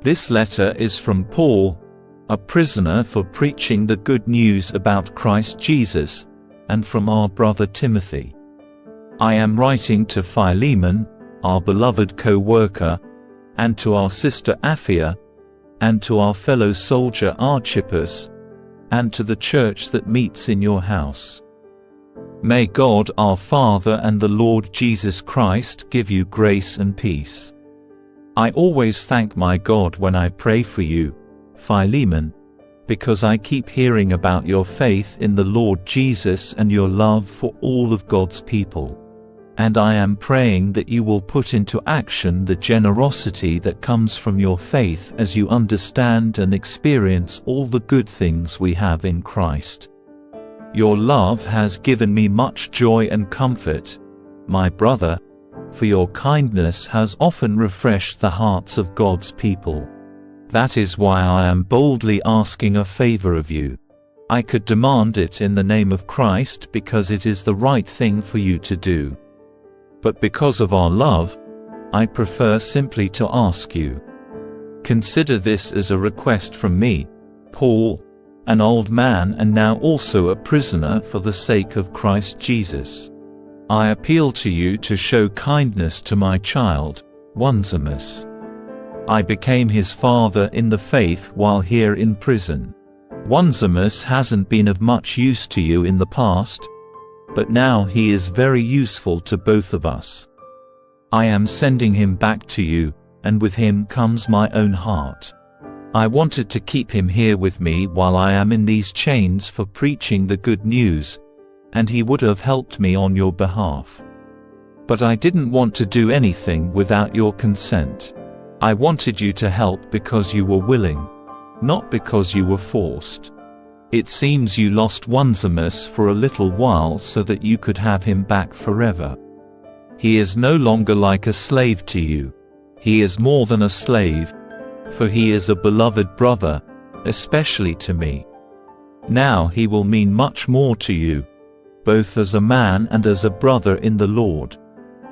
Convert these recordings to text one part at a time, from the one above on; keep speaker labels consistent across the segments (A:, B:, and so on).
A: This letter is from Paul, a prisoner for preaching the good news about Christ Jesus, and from our brother Timothy. I am writing to Philemon, our beloved co-worker, and to our sister Apphia, and to our fellow soldier Archippus, and to the church that meets in your house. May God our Father and the Lord Jesus Christ give you grace and peace. I always thank my God when I pray for you, Philemon, because I keep hearing about your faith in the Lord Jesus and your love for all of God's people. And I am praying that you will put into action the generosity that comes from your faith as you understand and experience all the good things we have in Christ. Your love has given me much joy and comfort, my brother, for your kindness has often refreshed the hearts of God's people. That is why I am boldly asking a favor of you. I could demand it in the name of Christ because it is the right thing for you to do. But because of our love, I prefer simply to ask you. Consider this as a request from me, Paul, an old man and now also a prisoner for the sake of Christ Jesus. I appeal to you to show kindness to my child, Onesimus. I became his father in the faith while here in prison. Onesimus hasn't been of much use to you in the past, but now he is very useful to both of us. I am sending him back to you, and with him comes my own heart. I wanted to keep him here with me while I am in these chains for preaching the good news, and he would have helped me on your behalf. But I didn't want to do anything without your consent. I wanted you to help because you were willing, not because you were forced. It seems you lost Onesimus for a little while so that you could have him back forever. He is no longer like a slave to you. He is more than a slave, for he is a beloved brother, especially to me. Now he will mean much more to you, both as a man and as a brother in the Lord.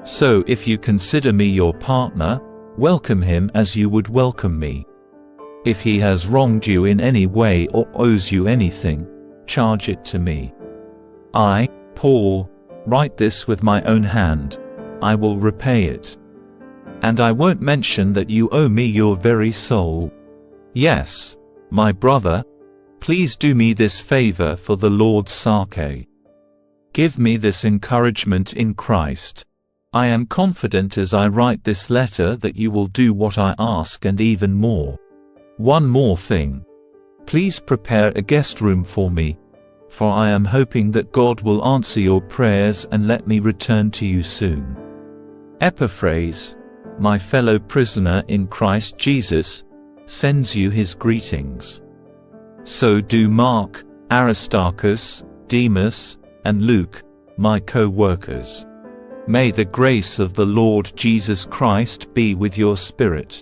A: So if you consider me your partner, welcome him as you would welcome me. If he has wronged you in any way or owes you anything, charge it to me. I, Paul, write this with my own hand. I will repay it. And I won't mention that you owe me your very soul. Yes, my brother, please do me this favor for the 𝗨𝗀𝘀𝗃𝗲. Give me this encouragement in Christ. I am confident as I write this letter that you will do what I ask and even more. One more thing. Please prepare a guest room for me, for I am hoping that God will answer your prayers and let me return to you soon. Epaphras, my fellow prisoner in Christ Jesus, sends you his greetings. So do Mark, Aristarchus, Demas, and Luke, my co-workers. May the grace of the Lord Jesus Christ be with your spirit.